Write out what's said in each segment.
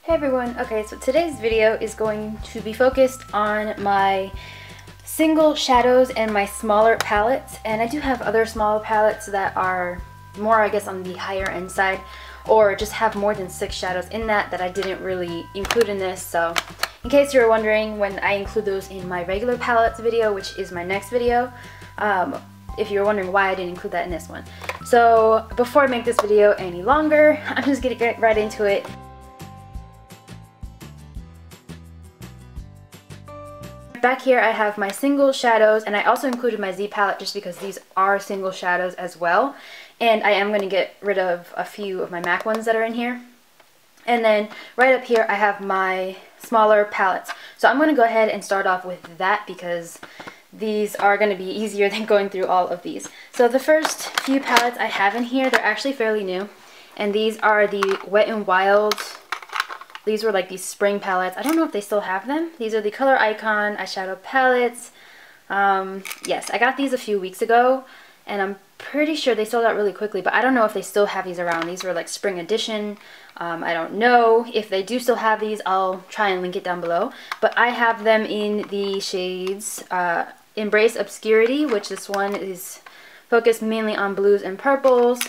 Hey everyone, okay, so today's video is going to be focused on my single shadows and my smaller palettes, and I do have other smaller palettes that are more, I guess, on the higher end side, or just have more than 6 shadows in that I didn't really include in this. So in case you're wondering when I include those in my regular palettes video, which is my next video, if you're wondering why I didn't include that in this one. So before I make this video any longer, I'm just gonna get right into it. Back here I have my single shadows, and I also included my Z palette just because these are single shadows as well. And I am going to get rid of a few of my MAC ones that are in here. And then right up here I have my smaller palettes. So I'm going to go ahead and start off with that because these are going to be easier than going through all of these. So the first few palettes I have in here, they're actually fairly new. And these are the Wet n Wild. These were like these spring palettes. I don't know if they still have them. These are the Color Icon eyeshadow palettes. Yes, I got these a few weeks ago, and I'm pretty sure they sold out really quickly, but I don't know if they still have these around. These were like spring edition. I don't know if they do still have these. I'll try and link it down below. But I have them in the shades Embrace Obscurity, which this one is focused mainly on blues and purples.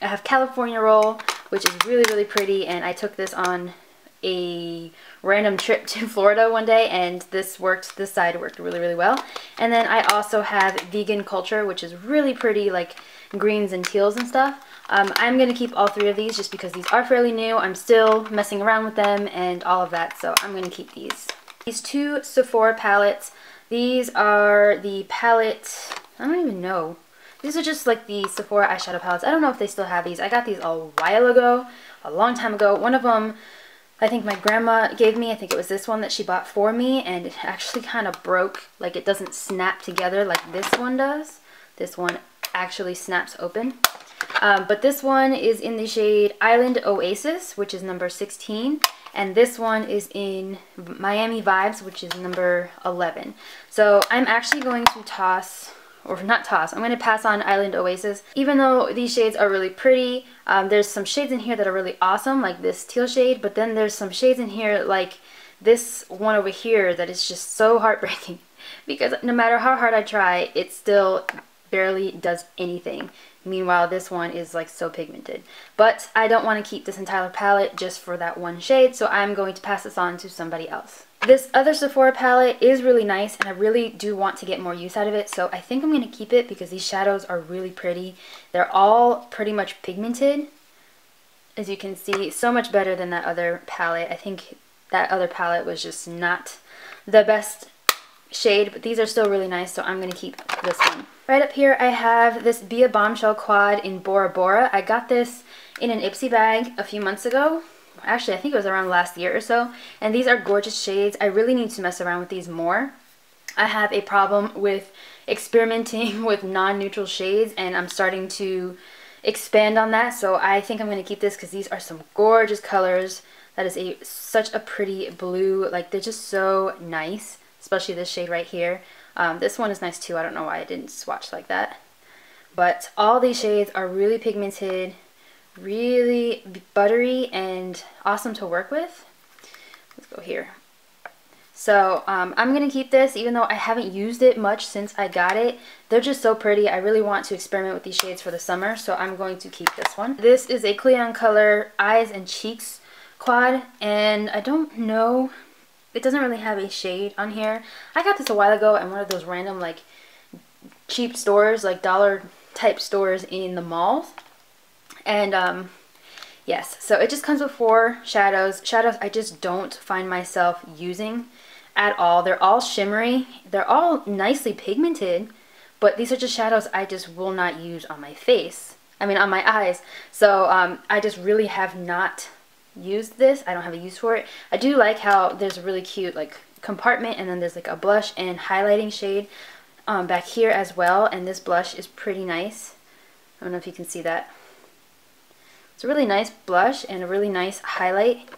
I have California Roll, which is really, really pretty, and I took this on a random trip to Florida one day, and this side worked really, really well. And then I also have Vegan Culture, which is really pretty, like greens and teals and stuff. I'm going to keep all 3 of these just because these are fairly new. I'm still messing around with them and all of that, so I'm going to keep these. These 2 Sephora palettes, these are the palette, I don't even know. These are just like the Sephora eyeshadow palettes. I don't know if they still have these. I got these a while ago, a long time ago. One of them I think my grandma gave me. I think it was this one that she bought for me, and it actually kind of broke. Like, it doesn't snap together like this one does. This one actually snaps open. But this one is in the shade Island Oasis, which is number 16. And this one is in Miami Vibes, which is number 11. So I'm actually going to toss, or not toss, I'm going to pass on Island Oasis. Even though these shades are really pretty, there's some shades in here that are really awesome, like this teal shade, but then there's some shades in here like this one over here that is just so heartbreaking because no matter how hard I try, it still barely does anything. Meanwhile, this one is like so pigmented. But I don't want to keep this entire palette just for that one shade, so I'm going to pass this on to somebody else. This other Sephora palette is really nice, and I really do want to get more use out of it, so I think I'm going to keep it because these shadows are really pretty. They're all pretty much pigmented, as you can see, so much better than that other palette. I think that other palette was just not the best shade, but these are still really nice, so I'm going to keep this one. Right up here I have this Be a Bombshell quad in Bora Bora. I got this in an Ipsy bag a few months ago. Actually, I think it was around last year or so, and these are gorgeous shades. I really need to mess around with these more. I have a problem with experimenting with non-neutral shades, and I'm starting to expand on that, so I think I'm going to keep this because these are some gorgeous colors. That is such a pretty blue, like they're just so nice, especially this shade right here. This one is nice too. I don't know why I didn't swatch like that, but all these shades are really pigmented, really buttery, and awesome to work with. Let's go here. So I'm going to keep this even though I haven't used it much since I got it. They're just so pretty. I really want to experiment with these shades for the summer, so I'm going to keep this one. This is a Cleon Color Eyes and Cheeks quad, and I don't know, it doesn't really have a shade on here. I got this a while ago at one of those random like cheap stores, like dollar type stores in the malls. And yes, so it just comes with 4 shadows. Shadows I just don't find myself using at all. They're all shimmery. They're all nicely pigmented, but these are just shadows I just will not use on my face. I mean, on my eyes. So I just really have not used this. I don't have a use for it. I do like how there's a really cute like compartment, and then there's like a blush and highlighting shade back here as well, and this blush is pretty nice. I don't know if you can see that. It's a really nice blush and a really nice highlight.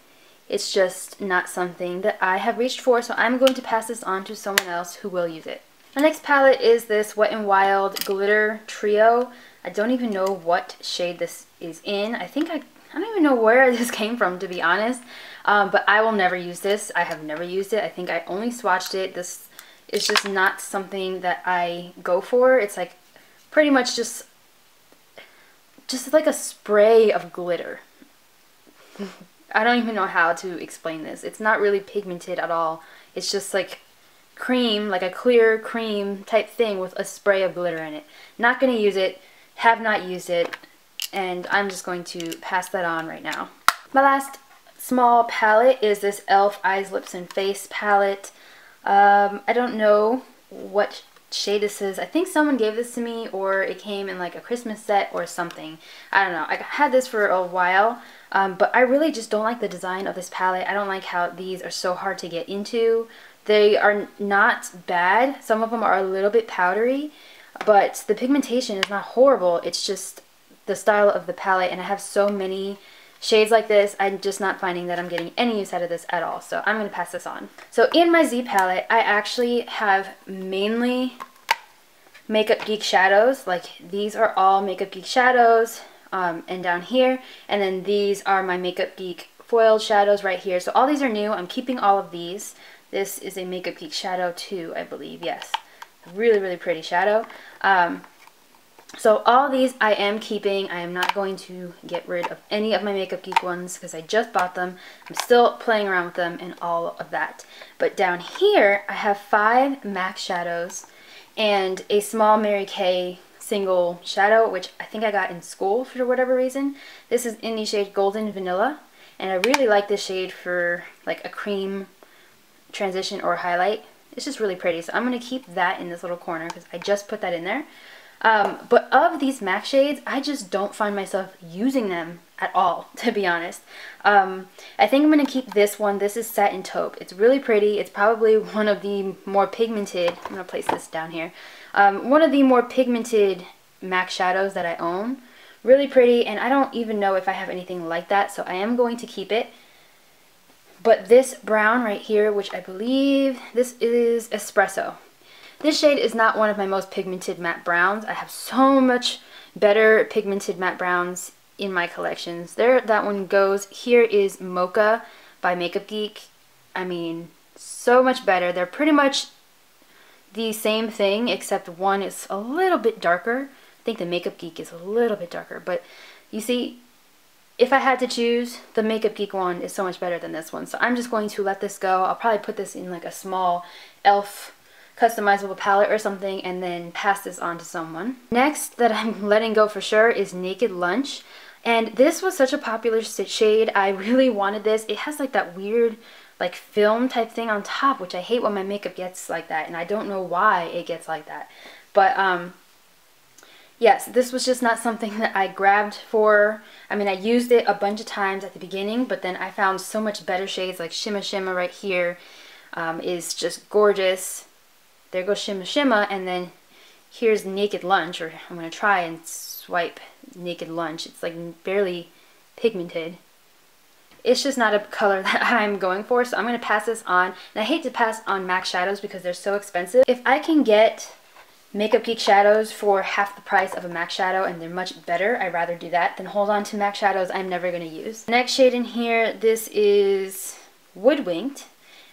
It's just not something that I have reached for, so I'm going to pass this on to someone else who will use it. The next palette is this Wet n Wild Glitter Trio. I don't even know what shade this is in. I think I don't even know where this came from, to be honest. But I will never use this. I have never used it. I think I only swatched it. This is just not something that I go for. It's like pretty much just like a spray of glitter. I don't even know how to explain this. It's not really pigmented at all. It's just like cream, like a clear cream type thing with a spray of glitter in it. Not going to use it, have not used it, and I'm just going to pass that on right now. My last small palette is this E.L.F. Eyes, Lips, and Face palette. I don't know what shade this is. I think someone gave this to me, or it came in like a Christmas set or something. I don't know. I had this for a while, but I really just don't like the design of this palette. I don't like how these are so hard to get into. They are not bad. Some of them are a little bit powdery, but the pigmentation is not horrible. It's just the style of the palette, and I have so many shades like this. I'm just not finding that I'm getting any use out of this at all, so I'm going to pass this on. So in my Z palette, I actually have mainly Makeup Geek shadows. Like, these are all Makeup Geek shadows, and down here, and then these are my Makeup Geek foiled shadows right here. So all these are new. I'm keeping all of these. This is a Makeup Geek shadow too, I believe. Yes, really, really pretty shadow. So all these I am keeping. I am not going to get rid of any of my Makeup Geek ones because I just bought them. I'm still playing around with them and all of that. But down here I have 5 MAC shadows and a small Mary Kay single shadow, which I think I got in school for whatever reason. This is in the shade Golden Vanilla, and I really like this shade for like a cream transition or highlight. It's just really pretty, so I'm going to keep that in this little corner because I just put that in there. But of these MAC shades, I just don't find myself using them at all, to be honest. I think I'm going to keep this one. This is Satin Taupe. It's really pretty. It's probably one of the more pigmented, I'm going to place this down here, one of the more pigmented MAC shadows that I own. Really pretty, and I don't even know if I have anything like that, so I am going to keep it. But this brown right here, which I believe this is Espresso. This shade is not one of my most pigmented matte browns. I have so much better pigmented matte browns in my collections. There, that one goes. Here is Mocha by Makeup Geek. I mean, so much better. They're pretty much the same thing, except one is a little bit darker. I think the Makeup Geek is a little bit darker, but you see, if I had to choose, the Makeup Geek one is so much better than this one. So I'm just going to let this go. I'll probably put this in like a small E.L.F. customizable palette or something and then pass this on to someone. Next that I'm letting go for sure is Naked Lunch. And this was such a popular shade. I really wanted this. It has like that weird like film type thing on top, which I hate when my makeup gets like that, and I don't know why it gets like that. But yes, this was just not something that I grabbed for. I mean, I used it a bunch of times at the beginning, but then I found so much better shades, like Shimma Shimma right here is just gorgeous. There goes Shimma Shimma, and then here's Naked Lunch, or I'm going to try and swipe Naked Lunch. It's like barely pigmented. It's just not a color that I'm going for, so I'm going to pass this on. And I hate to pass on MAC shadows because they're so expensive. If I can get Makeup Geek shadows for half the price of a MAC shadow and they're much better, I'd rather do that than hold on to MAC shadows I'm never going to use. Next shade in here, this is Woodwinked,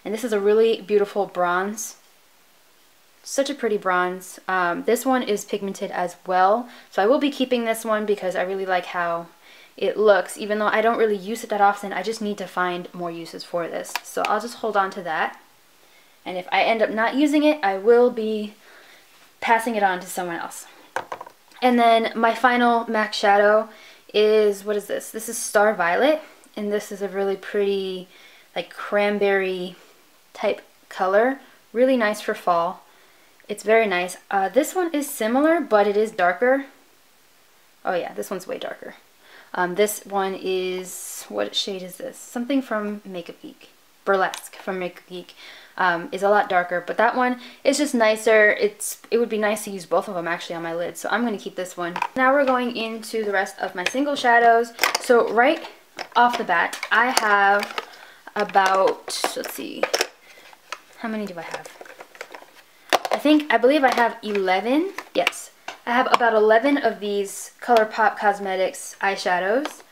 and this is a really beautiful bronze. Such a pretty bronze. This one is pigmented as well, so I will be keeping this one because I really like how it looks. Even though I don't really use it that often, I just need to find more uses for this. So I'll just hold on to that. And if I end up not using it, I will be passing it on to someone else. And then my final MAC shadow is, what is this? This is Star Violet, and this is a really pretty like cranberry type color. Really nice for fall. It's very nice. This one is similar, but it is darker. Oh yeah, this one's way darker. This one is, what shade is this? Something from Makeup Geek. Burlesque from Makeup Geek is a lot darker, but that one is just nicer. It would be nice to use both of them actually on my lid, so I'm going to keep this one. Now we're going into the rest of my single shadows. So right off the bat, I have about, let's see, how many do I have? I believe I have 11. Yes, I have about 11 of these ColourPop Cosmetics eyeshadows.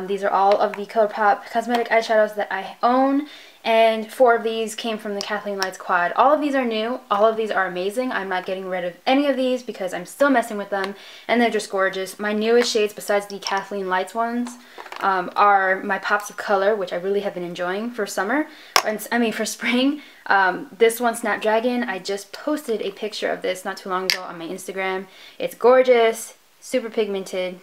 These are all of the ColourPop cosmetic eyeshadows that I own, and 4 of these came from the Kathleen Lights quad. All of these are new. All of these are amazing. I'm not getting rid of any of these because I'm still messing with them, and they're just gorgeous. My newest shades, besides the Kathleen Lights ones, are my Pops of Color, which I really have been enjoying for summer. For spring. This one, Snapdragon, I just posted a picture of this not too long ago on my Instagram. It's gorgeous, super pigmented,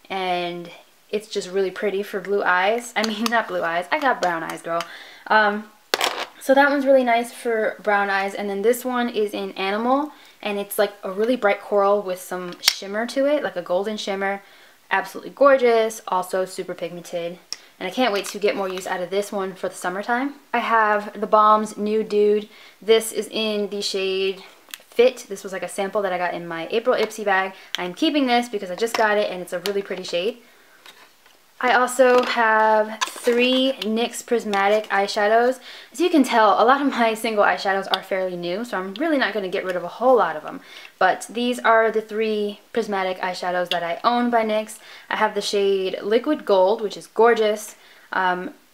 and it's just really pretty for blue eyes. I mean, not blue eyes. I got brown eyes, girl. So that one's really nice for brown eyes. And then this one is in Animal, and it's like a really bright coral with some shimmer to it, like a golden shimmer. Absolutely gorgeous, also super pigmented. And I can't wait to get more use out of this one for the summertime. I have the Balm's Nude Dude. This is in the shade Fit. This was like a sample that I got in my April Ipsy bag. I'm keeping this because I just got it and it's a really pretty shade. I also have 3 NYX Prismatic eyeshadows. As you can tell, a lot of my single eyeshadows are fairly new, so I'm really not going to get rid of a whole lot of them. But these are the 3 prismatic eyeshadows that I own by NYX. I have the shade Liquid Gold, which is gorgeous,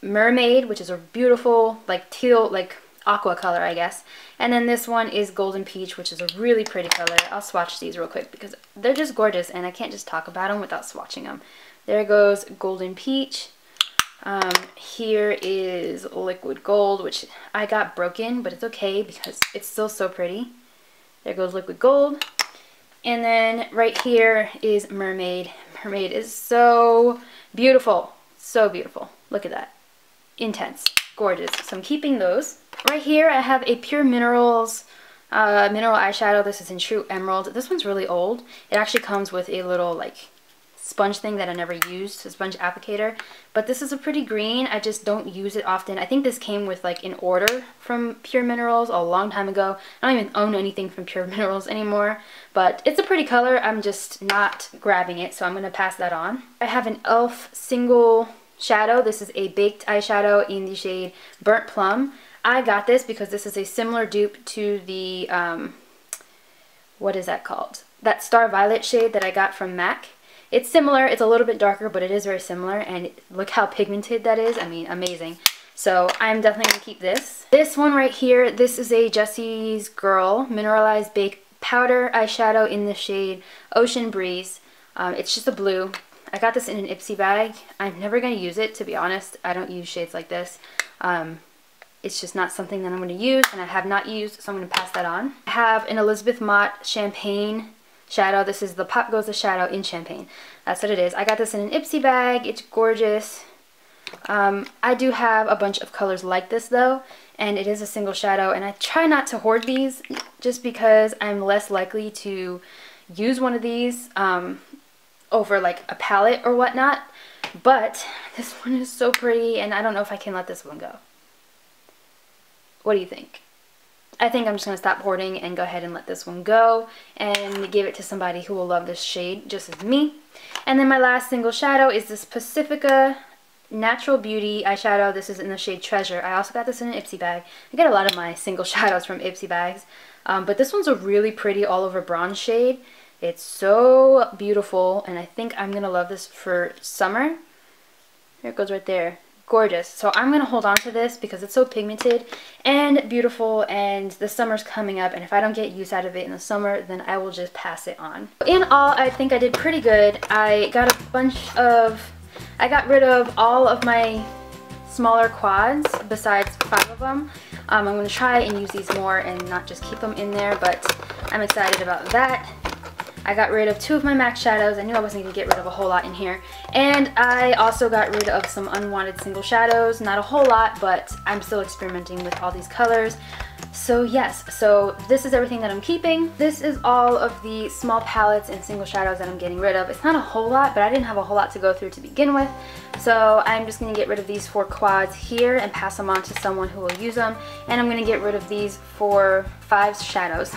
Mermaid, which is a beautiful, like teal, like aqua color, I guess. And then this one is Golden Peach, which is a really pretty color. I'll swatch these real quick because they're just gorgeous, and I can't just talk about them without swatching them. There goes Golden Peach. Here is Liquid Gold, which I got broken, but it's okay because it's still so pretty. There goes Liquid Gold. And then right here is Mermaid. Mermaid is so beautiful. So beautiful. Look at that. Intense. Gorgeous. So I'm keeping those. Right here I have a Pure Minerals mineral eyeshadow. This is in True Emerald. This one's really old. It actually comes with a little like sponge thing that I never used, a sponge applicator, but this is a pretty green. I just don't use it often. I think this came with like an order from Pure Minerals a long time ago. I don't even own anything from Pure Minerals anymore, but it's a pretty color. I'm just not grabbing it, so I'm going to pass that on. I have an E.L.F. single shadow. This is a baked eyeshadow in the shade Burnt Plum. I got this because this is a similar dupe to the, what is that called? That Star Violet shade that I got from MAC. It's similar, it's a little bit darker, but it is very similar, and look how pigmented that is. I mean, amazing. So I'm definitely going to keep this. This one right here, this is a Jessie's Girl Mineralized Baked Powder eyeshadow in the shade Ocean Breeze. It's just a blue. I got this in an Ipsy bag. I'm never going to use it, to be honest. I don't use shades like this. It's just not something that I'm going to use, and I have not used, so I'm going to pass that on. I have an Elizabeth Mott Champagne shadow. This is the Pop Goes the Shadow in Champagne. That's what it is. I got this in an Ipsy bag. It's gorgeous. I do have a bunch of colors like this though, and it is a single shadow, and I try not to hoard these just because I'm less likely to use one of these over like a palette or whatnot. But this one is so pretty, and I don't know if I can let this one go. What do you think? I think I'm just going to stop hoarding and go ahead and let this one go and give it to somebody who will love this shade just as me. And then my last single shadow is this Pacifica Natural Beauty eyeshadow. This is in the shade Treasure. I also got this in an Ipsy bag. I get a lot of my single shadows from Ipsy bags. But this one's a really pretty all over bronze shade. It's so beautiful, and I think I'm going to love this for summer. There it goes right there. Gorgeous. So I'm going to hold on to this because it's so pigmented and beautiful, and the summer's coming up, and if I don't get use out of it in the summer, then I will just pass it on. In all, I think I did pretty good. I got rid of all of my smaller quads besides 5 of them. I'm going to try and use these more and not just keep them in there, but I'm excited about that. I got rid of 2 of my MAC shadows. I knew I wasn't going to get rid of a whole lot in here. And I also got rid of some unwanted single shadows. Not a whole lot, but I'm still experimenting with all these colors. So yes, so this is everything that I'm keeping. This is all of the small palettes and single shadows that I'm getting rid of. It's not a whole lot, but I didn't have a whole lot to go through to begin with. So I'm just going to get rid of these 4 quads here and pass them on to someone who will use them. And I'm going to get rid of these 5 shadows.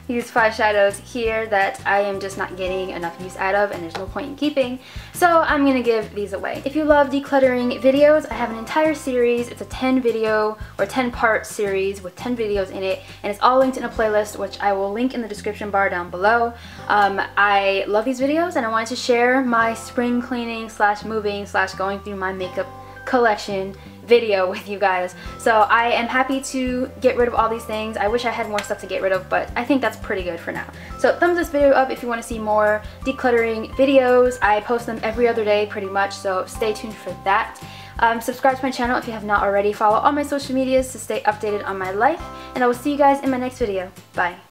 these 5 shadows here that I am just not getting enough use out of and there's no point in keeping. So I'm gonna give these away. If you love decluttering videos, I have an entire series. It's a 10 video or 10 part series with 10 videos in it, and it's all linked in a playlist, which I will link in the description bar down below. I love these videos and I wanted to share my spring cleaning slash moving slash going through my makeup collection video with you guys. So I am happy to get rid of all these things. I wish I had more stuff to get rid of, but I think that's pretty good for now. So thumbs this video up if you want to see more decluttering videos. I post them every other day pretty much, so stay tuned for that. Subscribe to my channel if you have not already. Follow all my social medias to stay updated on my life, and I will see you guys in my next video. Bye.